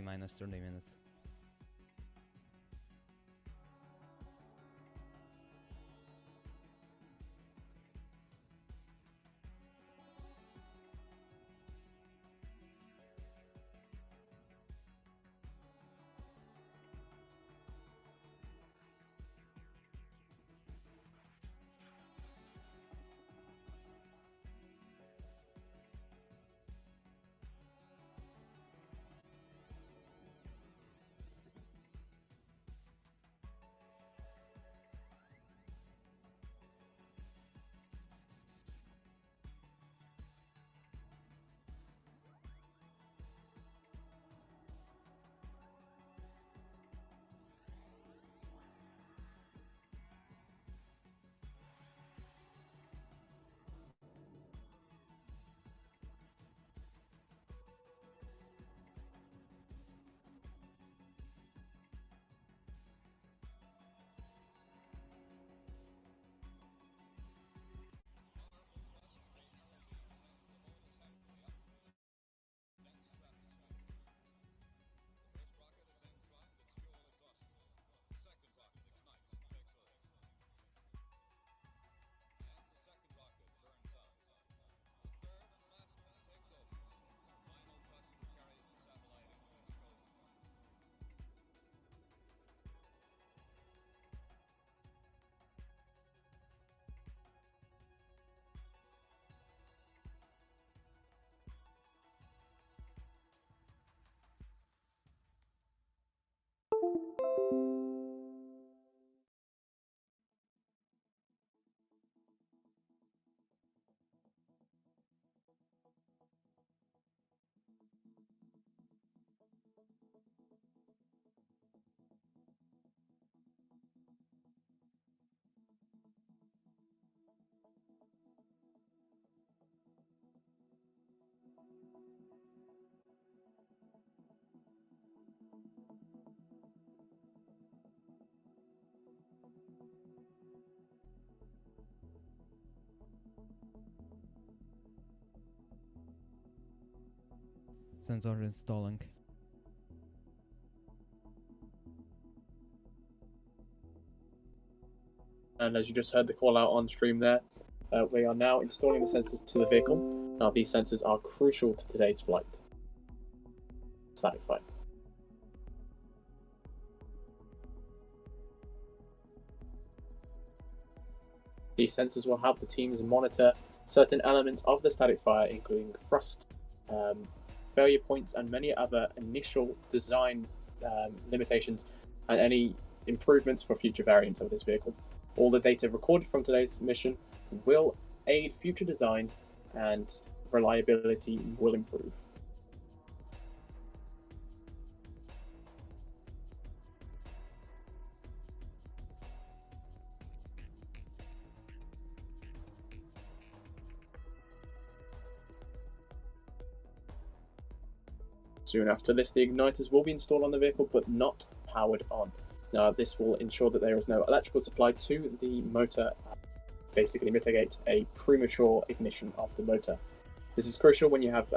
minus 30 minutes. Sensor installing. And as you just heard the call out on stream there, we are now installing the sensors to the vehicle. Now these sensors are crucial to today's flight. Static flight. These sensors will help the teams monitor certain elements of the static fire, including thrust, failure points, and many other initial design limitations, and any improvements for future variants of this vehicle. All the data recorded from today's mission will aid future designs, and reliability will improve. Soon after this, the igniters will be installed on the vehicle, but not powered on. Now, this will ensure that there is no electrical supply to the motor, basically mitigate a premature ignition of the motor. This is crucial when you have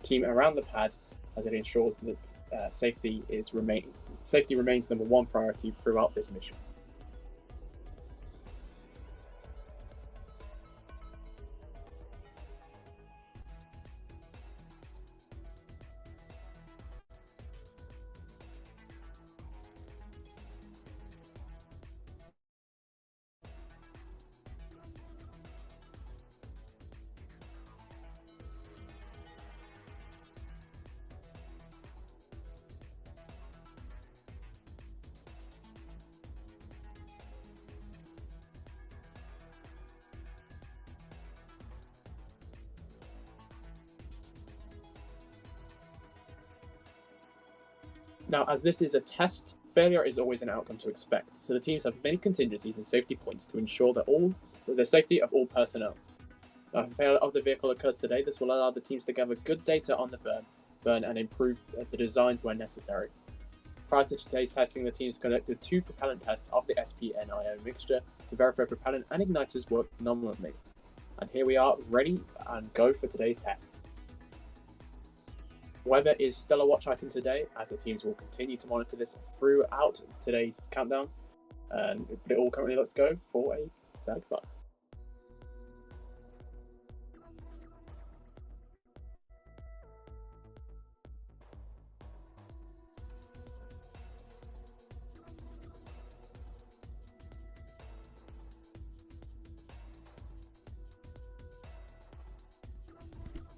team around the pad, as it ensures that safety remains number one priority throughout this mission. Now, as this is a test, failure is always an outcome to expect, so the teams have many contingencies and safety points to ensure that the safety of all personnel. Now, if a failure of the vehicle occurs today, this will allow the teams to gather good data on the burn and improve the designs where necessary. Prior to today's testing, the teams conducted 2 propellant tests of the SP-NIO mixture to verify propellant and igniters work nominally. And here we are, ready and go for today's test. Weather is still a watch item today, as the teams will continue to monitor this throughout today's countdown. But it all currently looks to go for a static fire.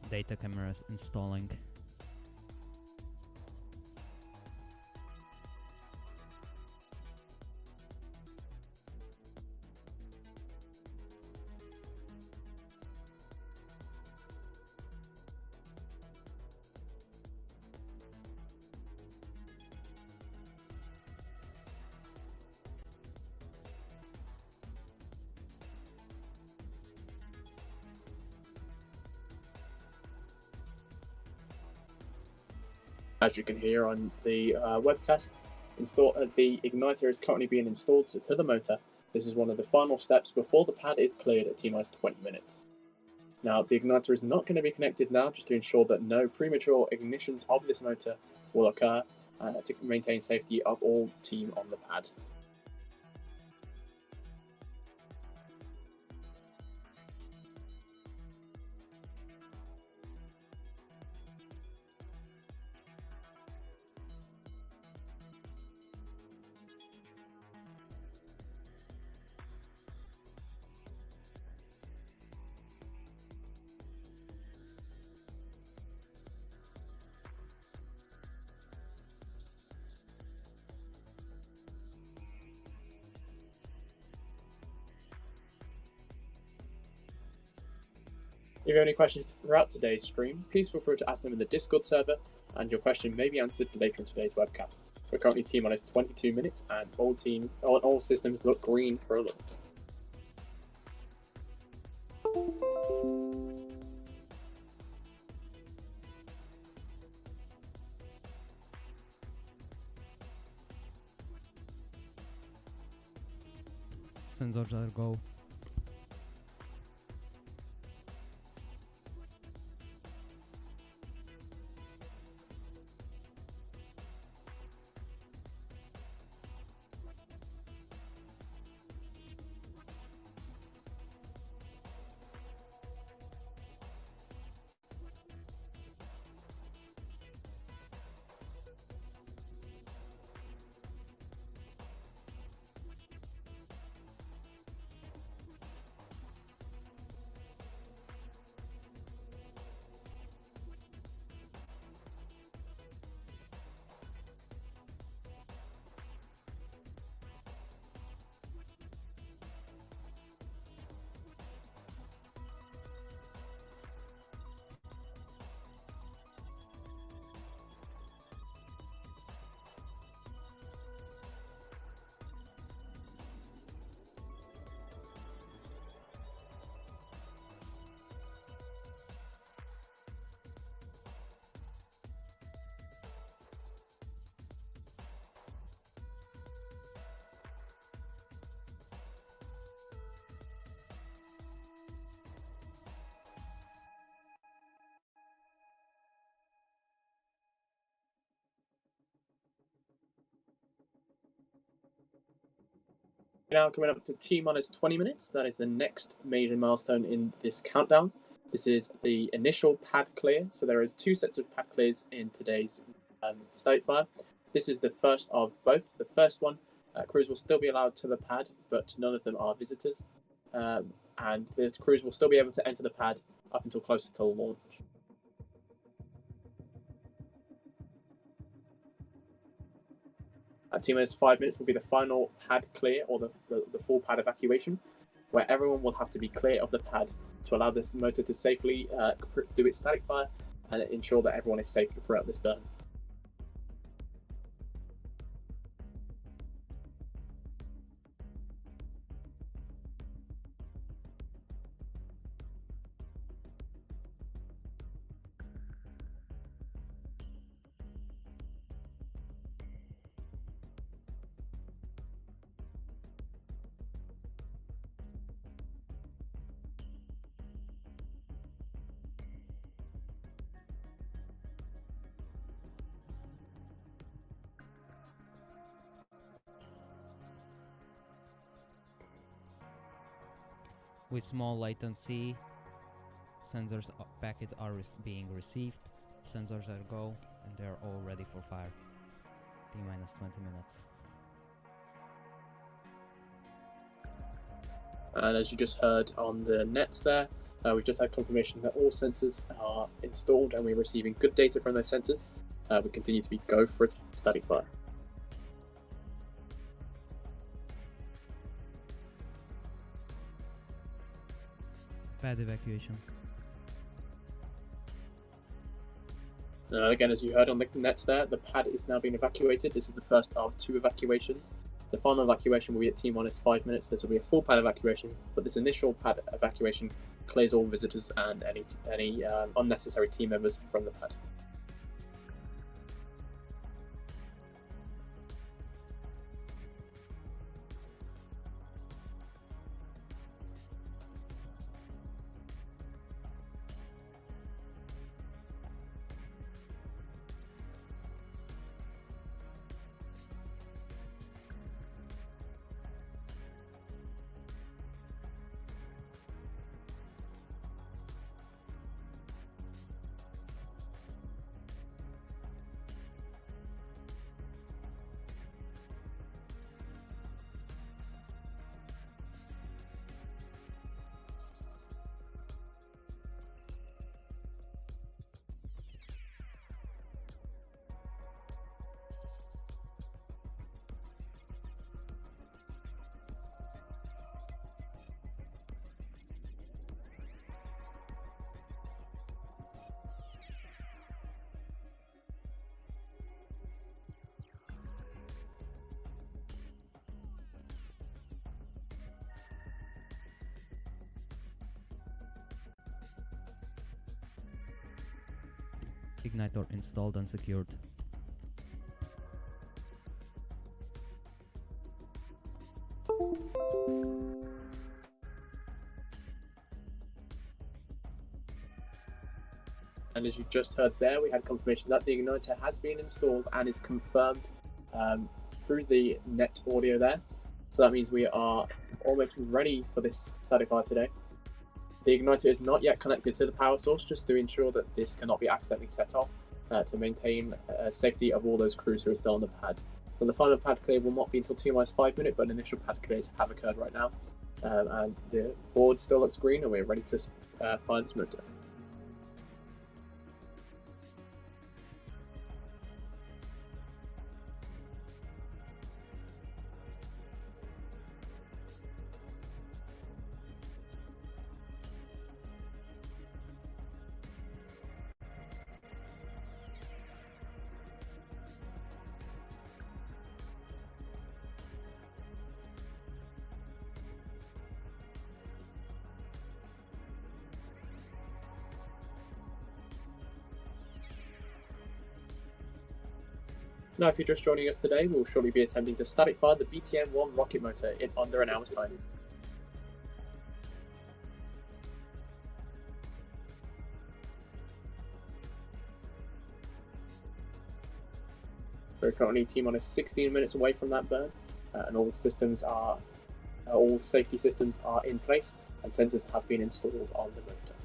Data cameras installing. As you can hear on the webcast, the igniter is currently being installed to the motor. This is one of the final steps before the pad is cleared at T-minus 20 minutes. Now, the igniter is not going to be connected now, just to ensure that no premature ignitions of this motor will occur to maintain safety of all team on the pad. If you have any questions throughout today's stream, please feel free to ask them in the Discord server, and your question may be answered later in today's webcasts. We're currently T-minus 22 minutes, and all systems look green for a look. Sensors are go. Now coming up to T-minus 20 minutes, that is the next major milestone in this countdown. This is the initial pad clear, so there is 2 sets of pad clears in today's state fire. This is the first of both. The first one, crews will still be allowed to the pad, but none of them are visitors, and the crews will still be able to enter the pad up until closer to launch. At T-minus 5 minutes will be the final pad clear, or the full pad evacuation, where everyone will have to be clear of the pad to allow this motor to safely do its static fire and ensure that everyone is safe throughout this burn. with small latency. Sensors packets are being received. Sensors are go, and they're all ready for fire. T-minus 20 minutes. And as you just heard on the nets there, we've just had confirmation that all sensors are installed and we're receiving good data from those sensors. We continue to be go for static fire. Pad evacuation. Again, as you heard on the nets there, the pad is now being evacuated. This is the first of 2 evacuations. The final evacuation will be at T-minus 5 minutes. This will be a full pad evacuation, but this initial pad evacuation clears all visitors and any unnecessary team members from the pad. Igniter installed and secured. And as you just heard there, we had confirmation that the igniter has been installed and is confirmed through the net audio there. So that means we are almost ready for this static fire today. The igniter is not yet connected to the power source, just to ensure that this cannot be accidentally set off to maintain safety of all those crews who are still on the pad. And the final pad clear will not be until T-minus 5 minutes, but initial pad clears have occurred right now. And the board still looks green, and we're ready to fire this motor. Now, if you're just joining us today, we'll shortly be attempting to static fire the BTM-1 rocket motor in under an hour's time. We're currently T-minus 16 minutes away from that burn, and all safety systems are in place, and sensors have been installed on the motor.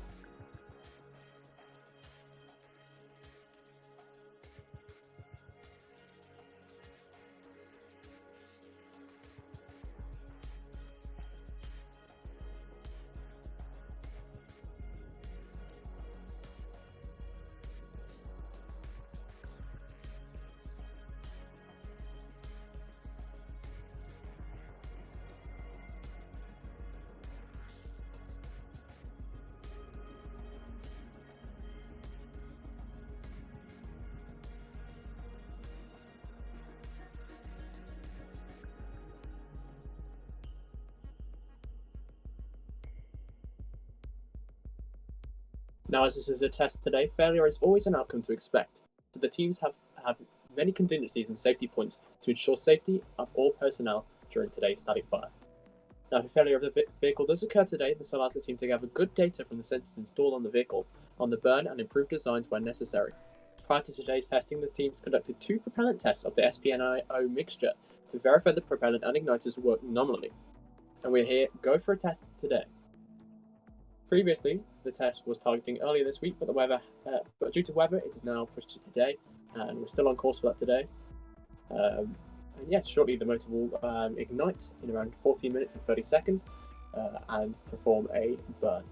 Now, as this is a test today, failure is always an outcome to expect, so the teams have many contingencies and safety points to ensure safety of all personnel during today's static fire. Now, if a failure of the vehicle does occur today, this allows the team to gather good data from the sensors installed on the vehicle, on the burn, and improve designs when necessary. Prior to today's testing, the teams conducted 2 propellant tests of the SPNIO mixture to verify the propellant and igniters work nominally. And we're here, go for a test today. Previously, the test was targeting earlier this week, but but due to weather, it is now pushed to today, and we're still on course for that today. And yeah, shortly the motor will ignite in around 14 minutes and 30 seconds and perform a burn.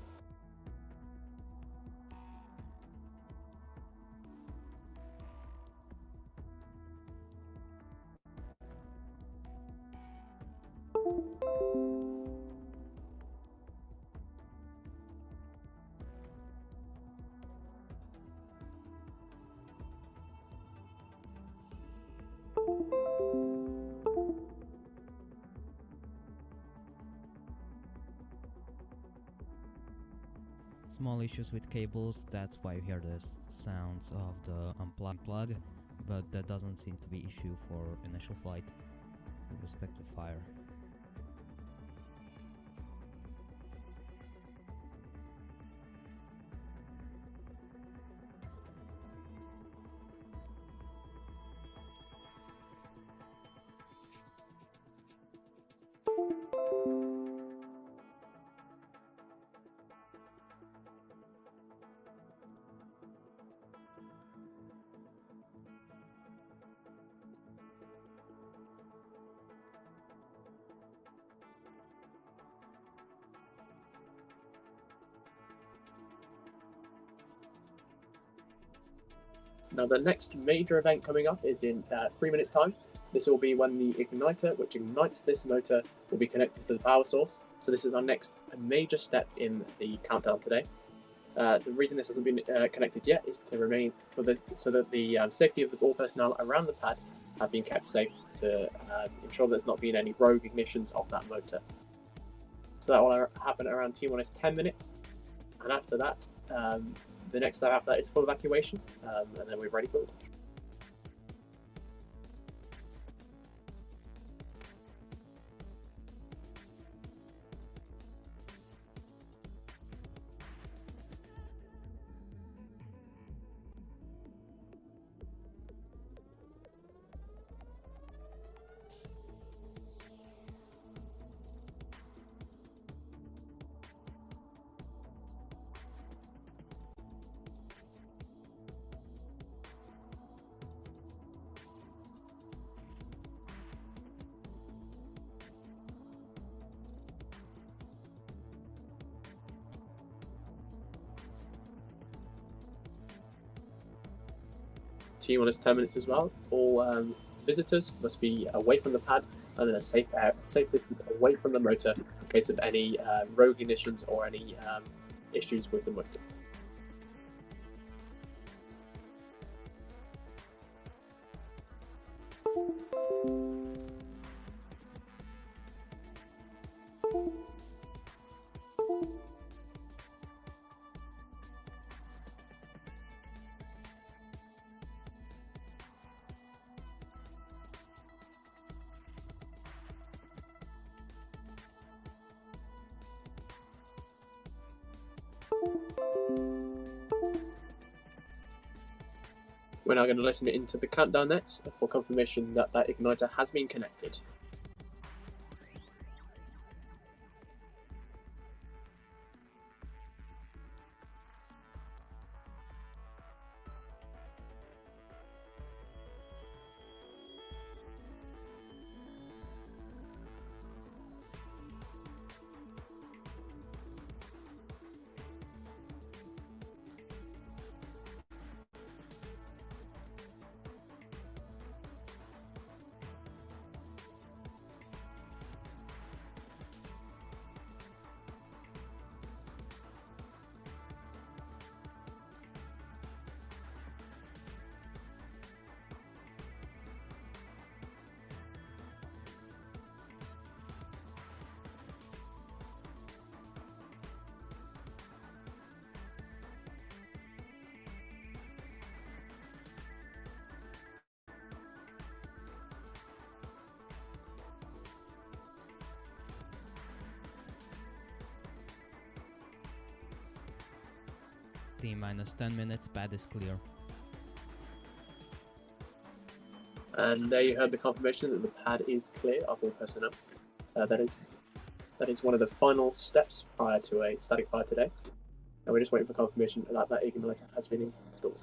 Small issues with cables, that's why you hear the sounds of the unplug, but that doesn't seem to be issue for initial flight with respect to fire. Now, the next major event coming up is in 3 minutes' time. This will be when the igniter, which ignites this motor, will be connected to the power source. So this is our next major step in the countdown today. The reason this hasn't been connected yet is to remain so that the safety of all personnel around the pad have been kept safe to ensure there's not been any rogue ignitions of that motor. So that will happen around T-minus 10 minutes, and after that, the next step after that is full evacuation, and then we're ready for launch. T-minus 10 minutes as well. All visitors must be away from the pad and in a safe distance away from the motor in case of any rogue ignitions or any issues with the motor. We're now going to listen into the countdown nets for confirmation that that igniter has been connected. T-minus 10 minutes, pad is clear. And there you heard the confirmation that the pad is clear of all personnel. That is That is one of the final steps prior to a static fire today. And we're just waiting for confirmation that that igniter has been installed.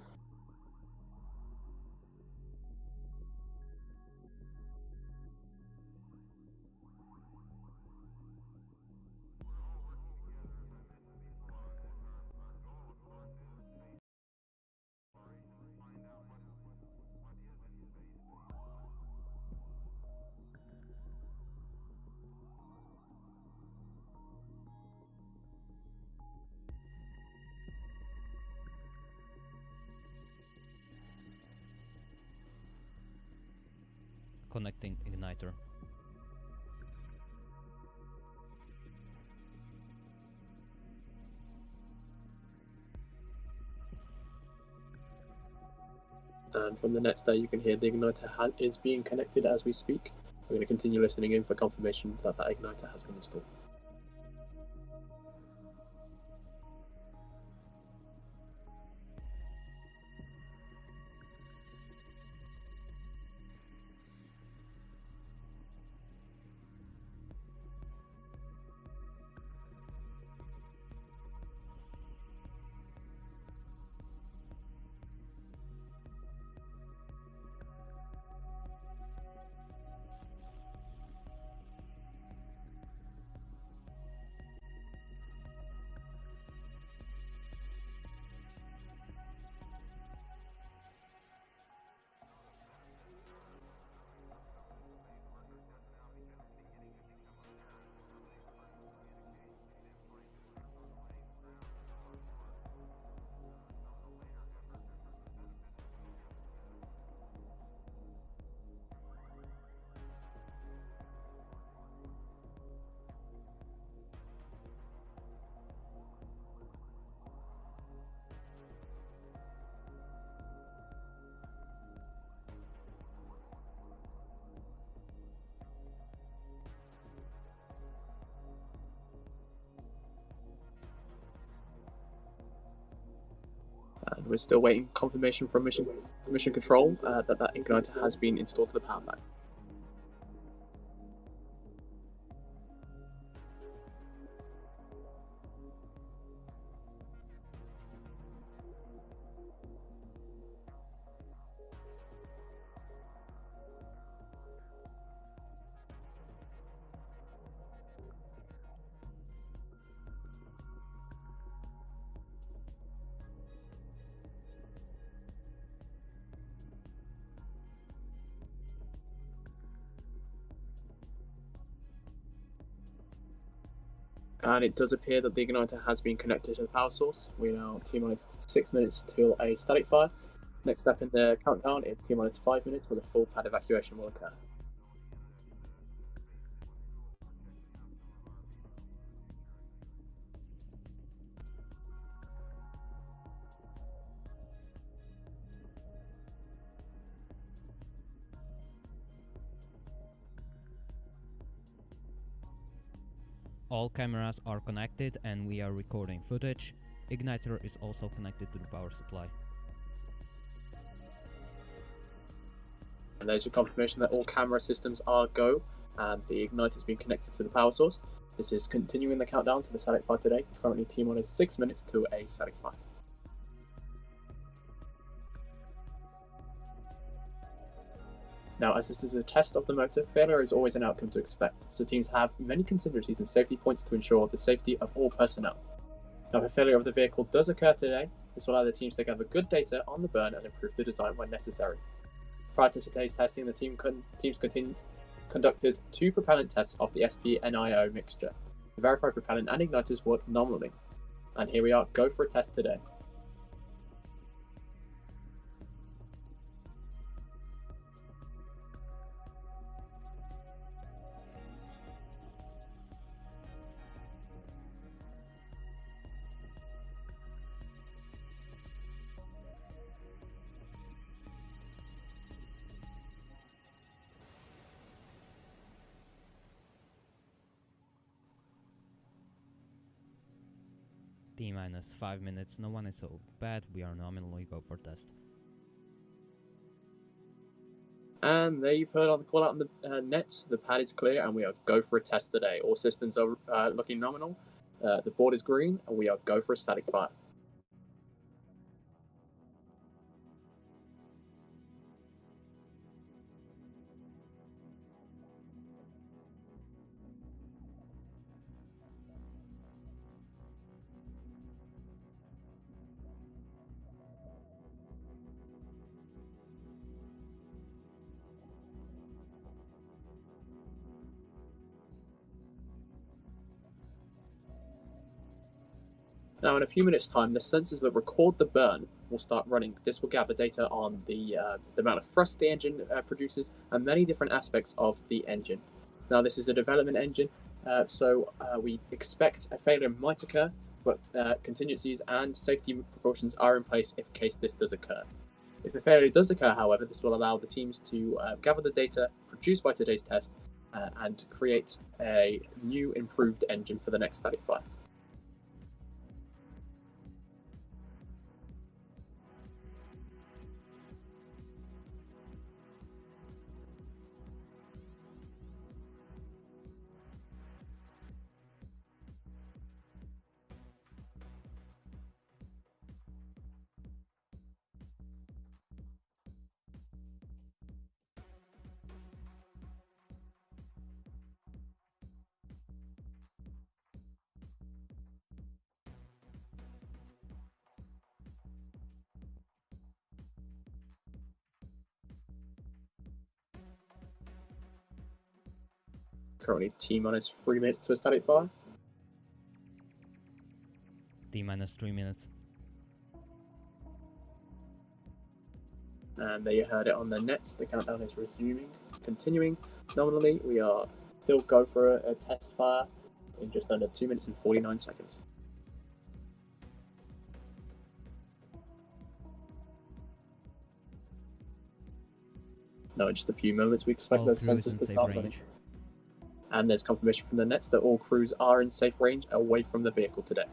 Connecting igniter. And from the nets there, you can hear the igniter is being connected as we speak. We're going to continue listening in for confirmation that that igniter has been installed. And we're still waiting confirmation from mission control that that igniter has been installed to the power pack. And it does appear that the igniter has been connected to the power source. We're now T-minus 6 minutes till a static fire. Next step in the countdown is T-minus 5 minutes where the full pad evacuation will occur. All cameras are connected and we are recording footage. Igniter is also connected to the power supply. And there's your confirmation that all camera systems are go and the igniter has been connected to the power source. This is continuing the countdown to the static fire today. Currently T-minus 6 minutes to a static fire. Now, as this is a test of the motor, failure is always an outcome to expect, so teams have many contingencies and safety points to ensure the safety of all personnel. Now, if a failure of the vehicle does occur today, this will allow the teams to gather good data on the burn and improve the design when necessary. Prior to today's testing, the teams conducted 2 propellant tests of the SP-NIO mixture. The verified propellant and igniters work nominally. And here we are, go for a test today. T-minus 5 minutes, no one is so bad, we are nominally go for test. And there you've heard on the call out on the nets, the pad is clear and we are go for a test today. All systems are looking nominal. The board is green and we are go for a static fire. Now, in a few minutes' time, the sensors that record the burn will start running. This will gather data on the amount of thrust the engine produces and many different aspects of the engine. Now, this is a development engine, so we expect a failure might occur, but contingencies and safety precautions are in place in case this does occur. If the failure does occur, however, this will allow the teams to gather the data produced by today's test and create a new improved engine for the next static fire. Currently, T-minus 3 minutes to a static fire. T-minus 3 minutes. And there you heard it on the nets. The countdown is continuing nominally. We are still go for a test fire in just under 2 minutes and 49 seconds. Now, in just a few moments, we expect those sensors to start running. And there's confirmation from the nets that all crews are in safe range away from the vehicle today.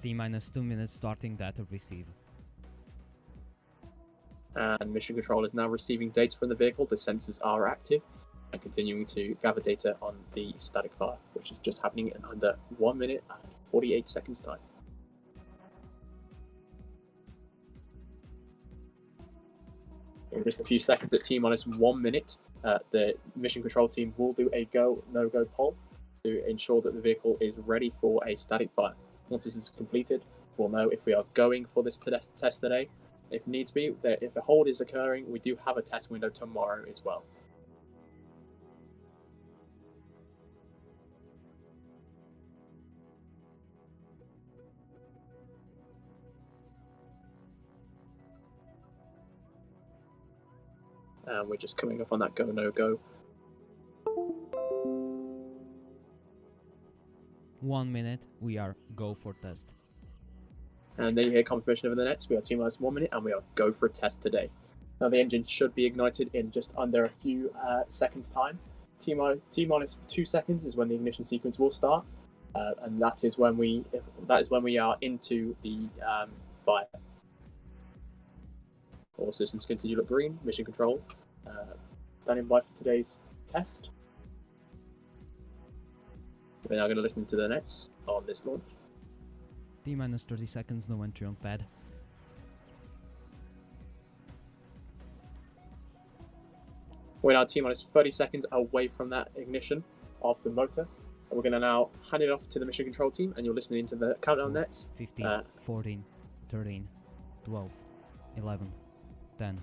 T-minus 2 minutes starting data receive. And mission control is now receiving data from the vehicle. The sensors are active and continuing to gather data on the static fire, which is just happening in under 1 minute and 48 seconds time. In just a few seconds at T-minus 1 minute, the mission control team will do a go, no-go poll to ensure that the vehicle is ready for a static fire. Once this is completed, we'll know if we are going for this test today. If needs be, if a hold is occurring, we do have a test window tomorrow as well. And we're just coming up on that go, no-go. 1 minute, we are go for test. And then you hear confirmation over the nets. We are T-minus 1 minute and we are go for a test today. Now the engine should be ignited in just under a few seconds time. T-minus 2 seconds is when the ignition sequence will start. And that is when we are into the fire. All systems continue to look green. Mission control standing by for today's test. We're now going to listen to the nets on this launch. T-minus 30 seconds, no entry on pad. We're now T-minus 30 seconds away from that ignition of the motor. And we're going to now hand it off to the mission control team, and you're listening to the countdown nets. 15, 14, 13, 12, 11, 10,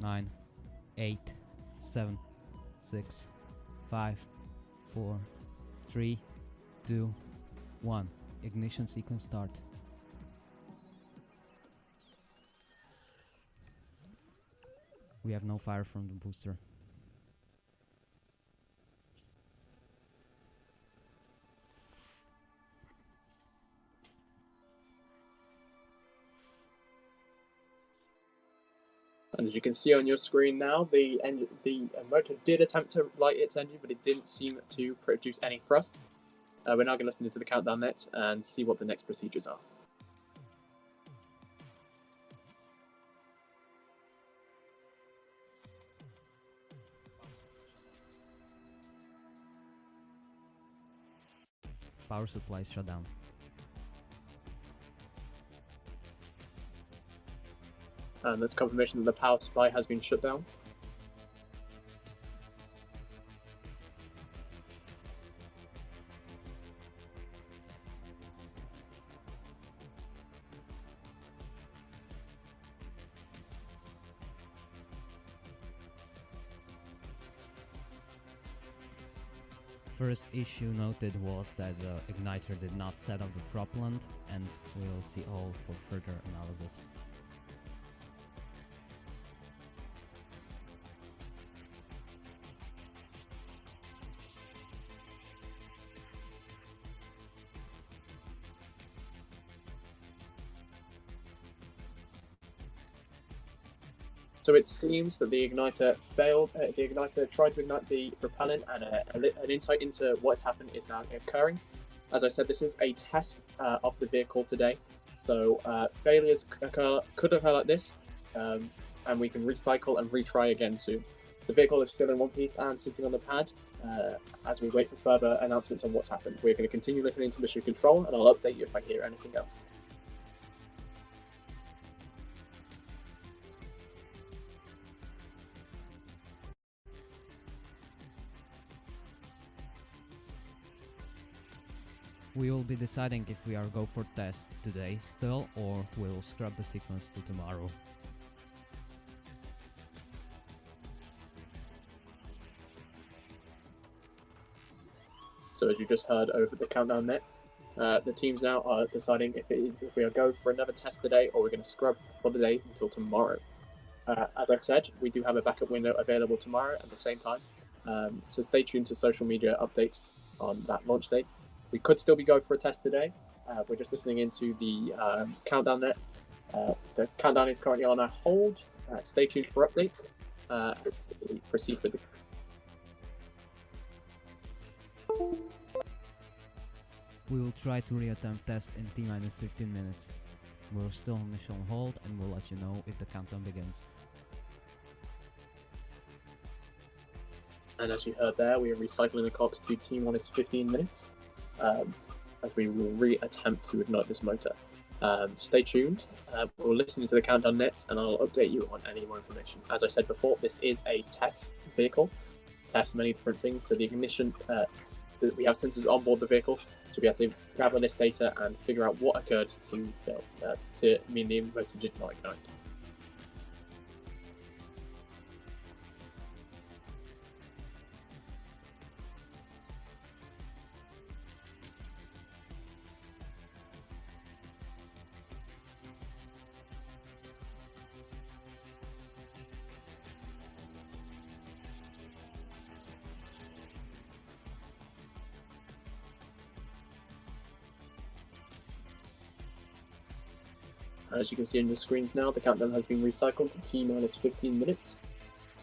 9, 8, 7, 6, 5, 4, 3, 2, 1. Ignition sequence start. We have no fire from the booster. And as you can see on your screen now, the motor did attempt to light its engine, but it didn't seem to produce any thrust. We're now going to listen into the countdown net and see what the next procedures are. Power supply is shut down. And there's confirmation that the power supply has been shut down. First issue noted was that the igniter did not set up the propellant, and we'll see all for further analysis. So it seems that the igniter failed. The igniter tried to ignite the propellant, and an insight into what's happened is now occurring. As I said, this is a test of the vehicle today, so failures could occur like this, and we can recycle and retry again soon. The vehicle is still in one piece and sitting on the pad as we wait for further announcements on what's happened. We're going to continue listening to mission control, and I'll update you if I hear anything else. We will be deciding if we are go for test today still, or we'll scrap the sequence to tomorrow. So as you just heard over the countdown net, the teams now are deciding if we are go for another test today, or we're going to scrub for the day until tomorrow. As I said, we do have a backup window available tomorrow at the same time, so stay tuned to social media updates on that launch date. We could still be going for a test today. We're just listening into the countdown net. The countdown is currently on a hold. Stay tuned for updates. We proceed with the. We will try to reattempt test in T-minus 15 minutes. We're still on mission hold, and we'll let you know if the countdown begins. And as you heard there, we are recycling the clocks to T-minus 15 minutes. As we will re-attempt to ignite this motor. Stay tuned. We'll listen to the countdown net, and I'll update you on any more information. As I said before, this is a test vehicle. Test many different things. So the ignition, we have sensors on board the vehicle, so we have to gather this data and figure out what occurred to mean the motor did not ignite. As you can see on your screens now, the countdown has been recycled to T-minus 15 minutes.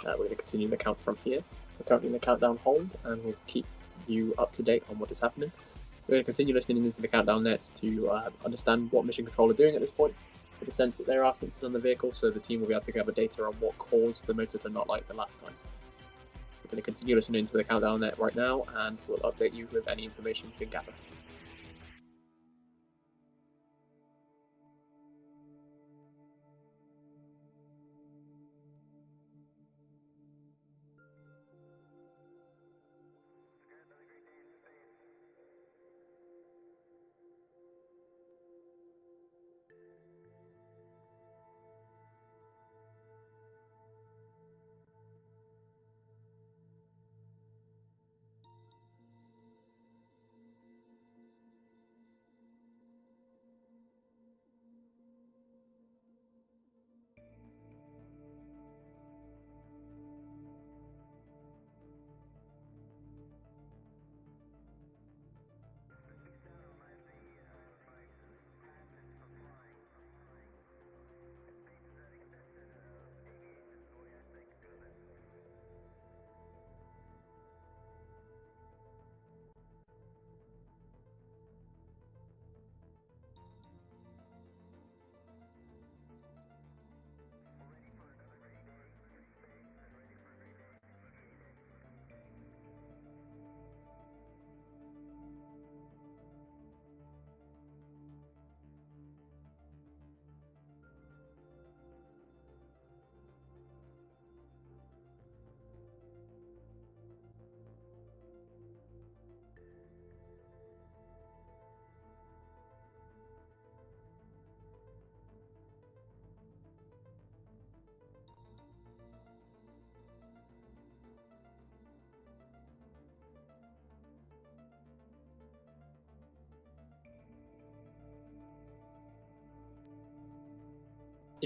We're going to continue the count from here. We're currently in the countdown hold, and we'll keep you up to date on what is happening. We're going to continue listening into the countdown net to understand what mission control are doing at this point. With the sense that there are sensors on the vehicle, so the team will be able to gather data on what caused the motor to not light the last time. We're going to continue listening to the countdown net right now, and we'll update you with any information we can gather.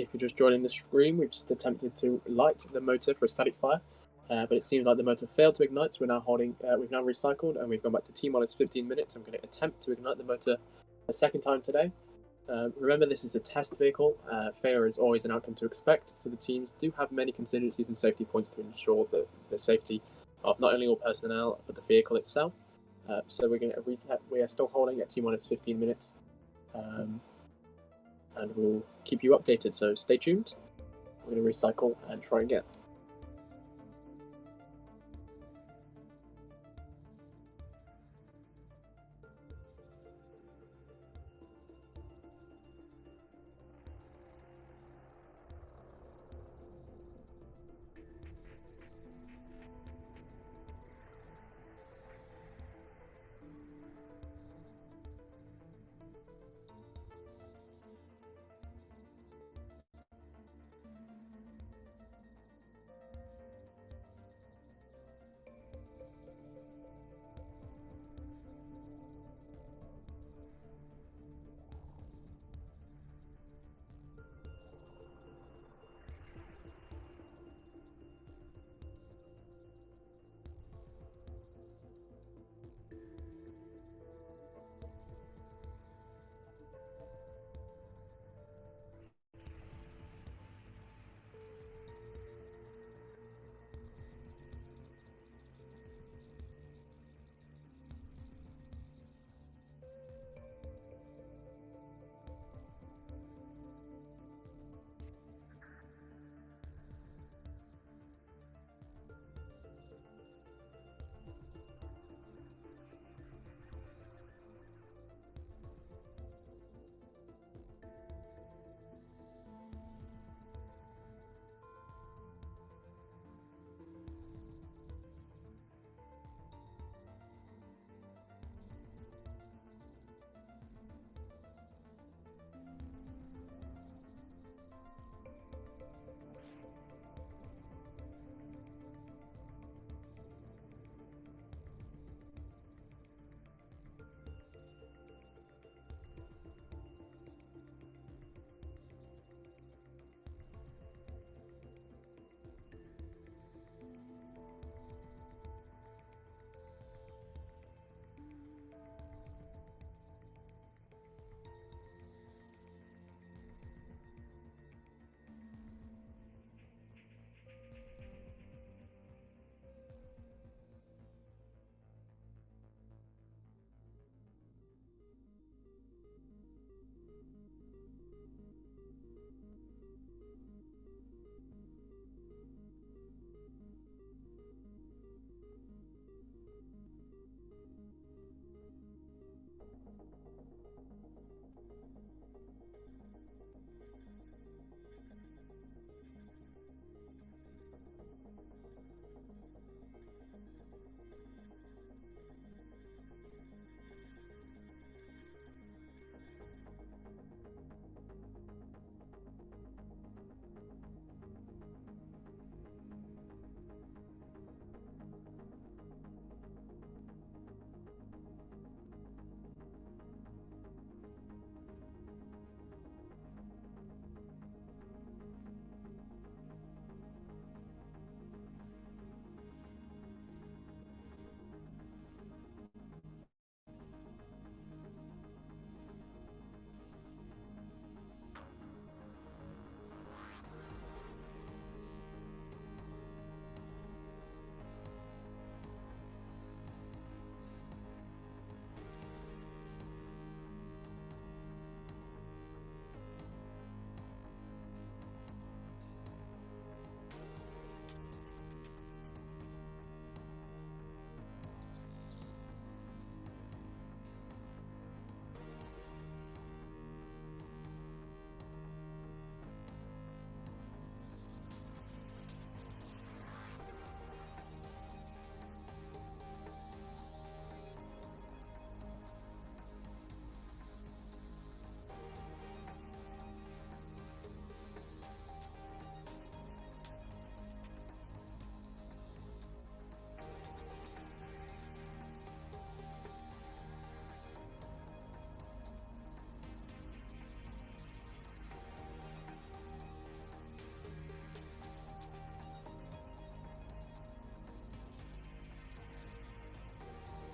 if you're just joining the stream, we've just attempted to light the motor for a static fire, but it seems like the motor failed to ignite, so we're now holding, we've now recycled, and we've gone back to T-minus 15 minutes. I'm going to attempt to ignite the motor a second time today. Remember, this is a test vehicle. Failure is always an outcome to expect, so the teams do have many contingencies and safety points to ensure the safety of not only all personnel, but the vehicle itself. So we're going to we are still holding at T-minus 15 minutes. And we'll keep you updated, so stay tuned. We're going to recycle and try again.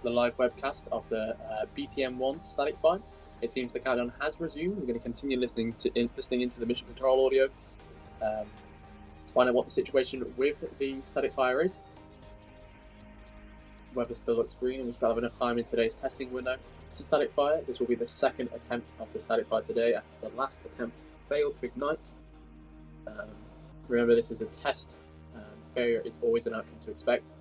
the live webcast of the BTM1 static fire. It seems the countdown has resumed. We're going to continue listening into the mission control audio to find out what the situation with the static fire is. Weather still looks green, and we still have enough time in today's testing window to static fire. This will be the second attempt of the static fire today after the last attempt failed to ignite. Remember, this is a test. Failure is always an outcome to expect.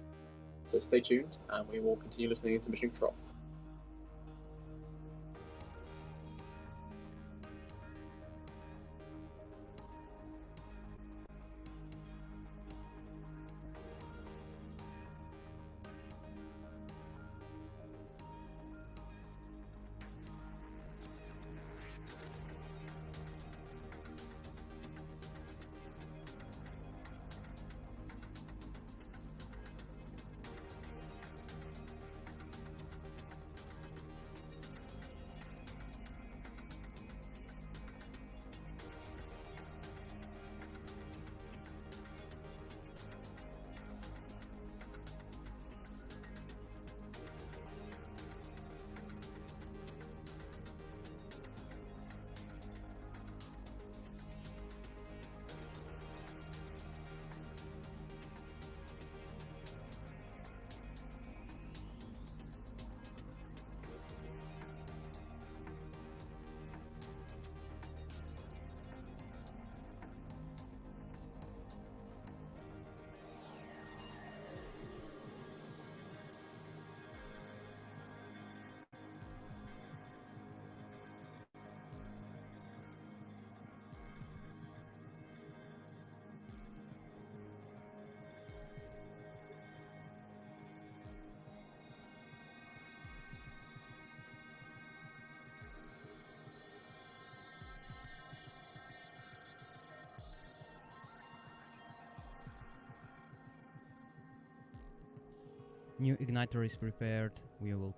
So stay tuned, and we will continue listening into mission control. New igniter is prepared. We will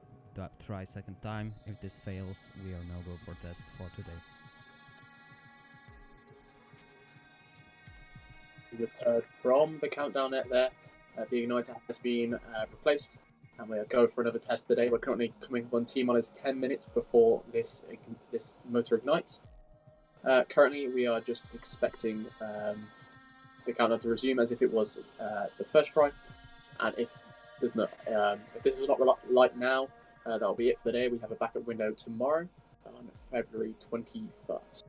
try second time. If this fails, we are now go for test for today. You just heard from the countdown net there. The igniter has been replaced, and we are go for another test today. We're currently coming up on T-minus 10 minutes before this motor ignites. Currently, we are just expecting the countdown to resume as if it was the first try, and if this is not light now, that'll be it for the day. We have a backup window tomorrow on February 21st.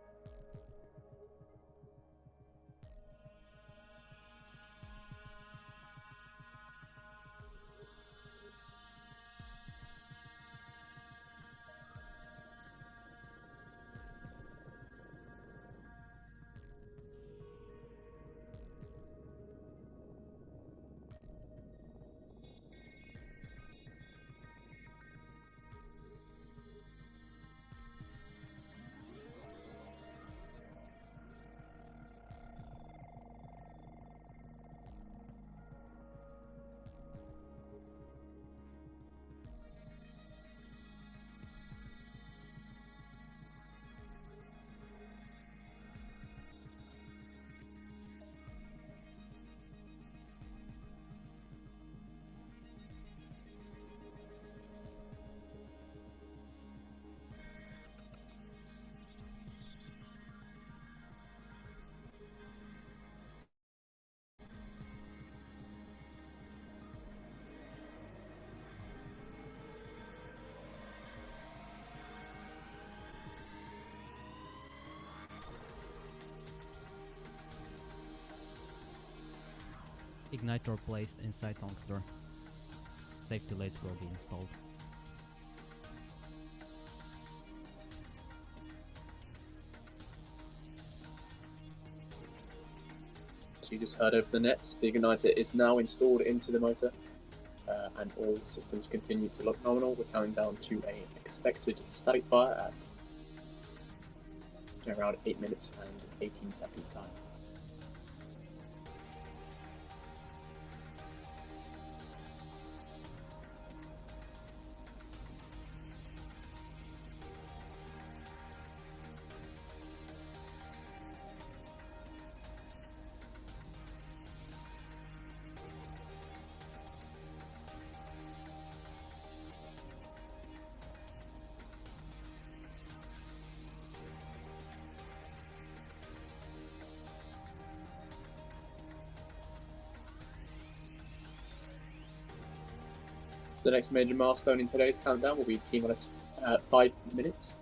Igniter placed inside Thonkster. Safety lights will be installed. So you just heard over the nets, the igniter is now installed into the motor, and all systems continue to look nominal. We're counting down to an expected static fire at around 8 minutes and 18 seconds time. The next major milestone in today's countdown will be T-minus 5 minutes,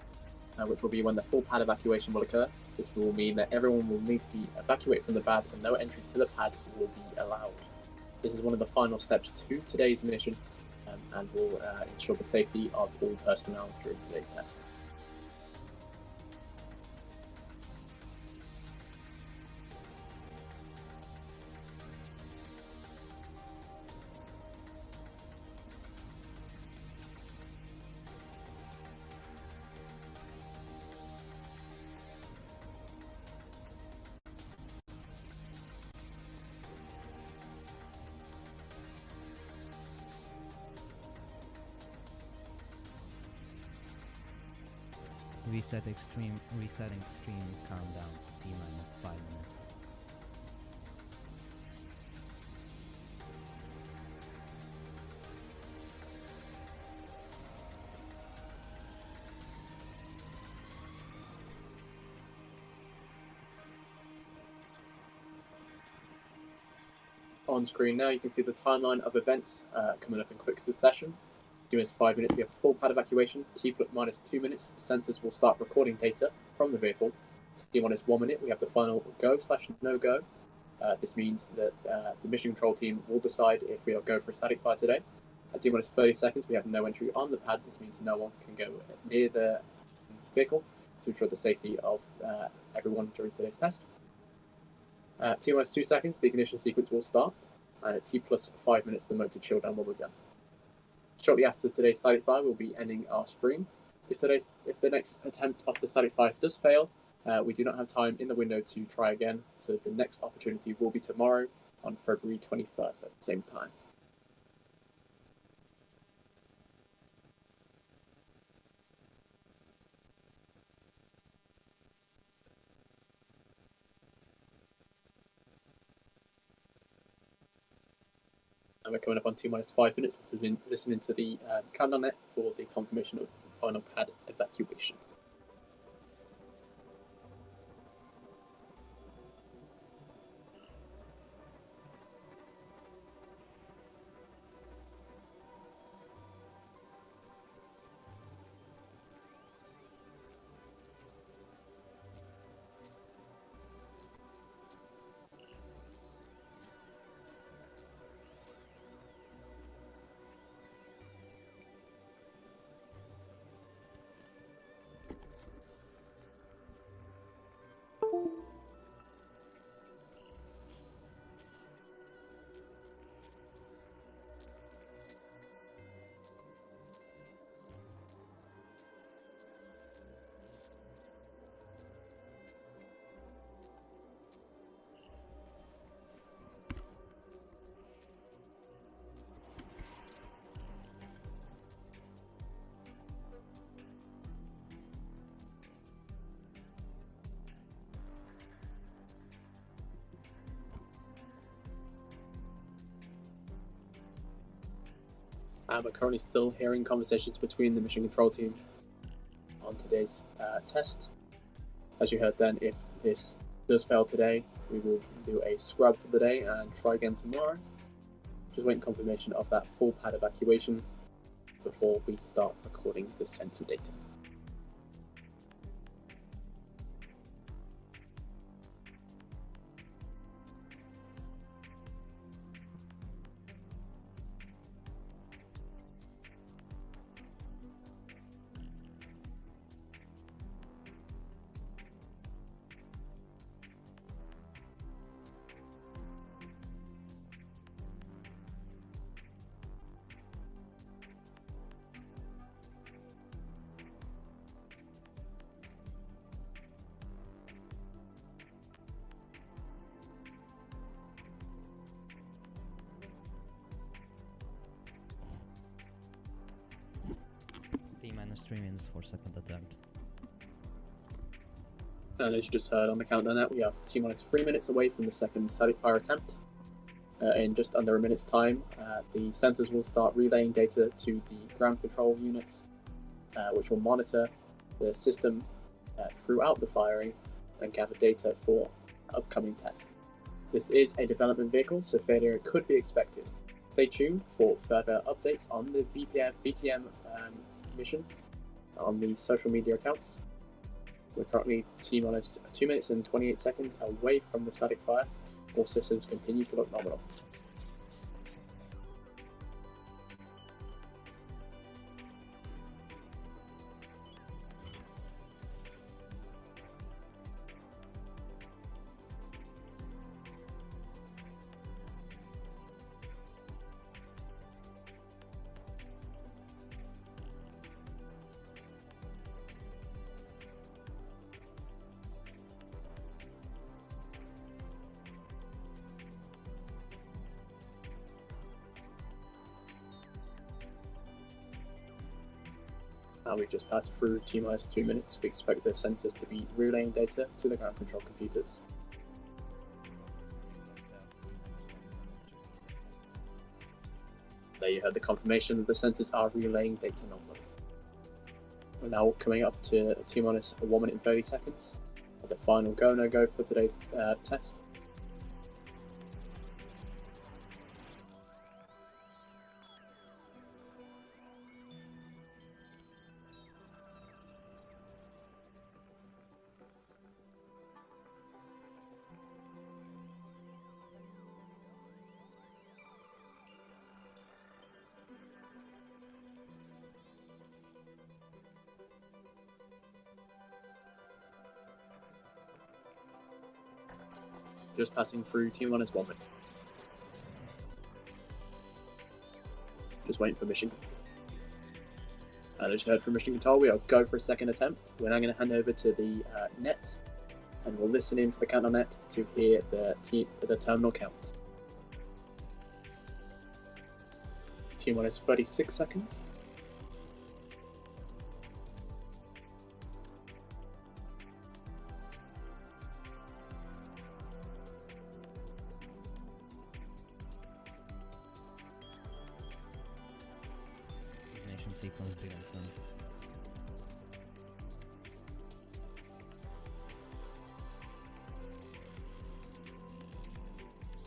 which will be when the full pad evacuation will occur. This will mean that everyone will need to be evacuated from the pad and no entry to the pad will be allowed. This is one of the final steps to today's mission and will ensure the safety of all personnel during today's test. Resetting stream countdown T-minus 5 minutes. On screen now, you can see the timeline of events coming up in quick succession. T-minus 5 minutes, we have full pad evacuation. T-minus 2 minutes, sensors will start recording data from the vehicle. T-minus 1 minute, we have the final go/no-go. This means that the mission control team will decide if we are go for a static fire today. At T-minus 30 seconds, we have no entry on the pad. This means no one can go near the vehicle to ensure the safety of everyone during today's test. At T-minus 2 seconds, the ignition sequence will start. And at T+5 minutes, the motor chill down will begin. Shortly after today's static fire, we'll be ending our stream. If the next attempt of the static fire does fail, we do not have time in the window to try again, so the next opportunity will be tomorrow on February 21st at the same time. And we're coming up on T-minus 5 minutes. We've been listening to the countdown net for the confirmation of final pad evacuation. We're currently still hearing conversations between the mission control team on today's test. As you heard then, if this does fail today, we will do a scrub for the day and try again tomorrow. Just waiting confirmation of that full pad evacuation before we start recording the sensor data. T-minus 3 minutes for second attempt. And as you just heard on the countdown net, we have T-minus 3 minutes away from the second static fire attempt. In just under a minute's time, the sensors will start relaying data to the ground control units, which will monitor the system throughout the firing and gather data for upcoming tests. This is a development vehicle, so failure could be expected. stay tuned for further updates on the BTM mission on the social media accounts. We're currently T-minus 2 minutes and 28 seconds away from the static fire. All systems continue to look nominal. We've just passed through T-minus 2 minutes. We expect the sensors to be relaying data to the ground control computers. There you heard the confirmation that the sensors are relaying data normally. We're now coming up to T-minus 1 minute and 30 seconds. The final go-no-go for today's test. Just passing through T-minus 1 minute. Just waiting for mission. And as you heard from mission control, we'll go for a second attempt. We're now going to hand over to the net, and we'll listen into the countdown net to hear the terminal count. T-minus 36 seconds. Sequence begins soon.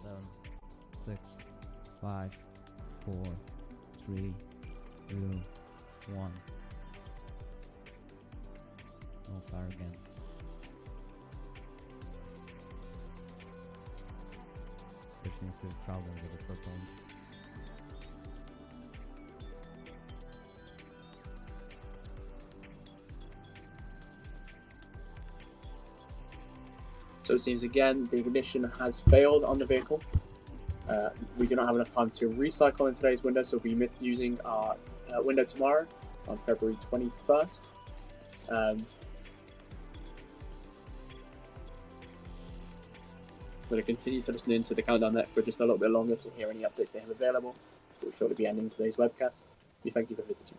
Seven, 6, 5, 4, 3, 2, 1. No fire again. Everything's still traveling with the protons. So it seems again the ignition has failed on the vehicle. We do not have enough time to recycle in today's window, so we'll be using our window tomorrow on February 21st. We're going to continue to listen into the countdown net for just a little bit longer to hear any updates they have available. We'll shortly be ending today's webcast. We thank you for visiting.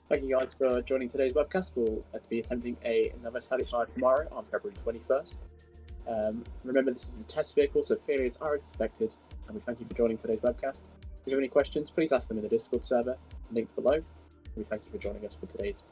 Thank you guys for joining today's webcast. We'll be attempting another static fire tomorrow on February 21st. Remember, this is a test vehicle, so failures are expected, and we thank you for joining today's webcast. If you have any questions, please ask them in the Discord server linked below. We thank you for joining us for today's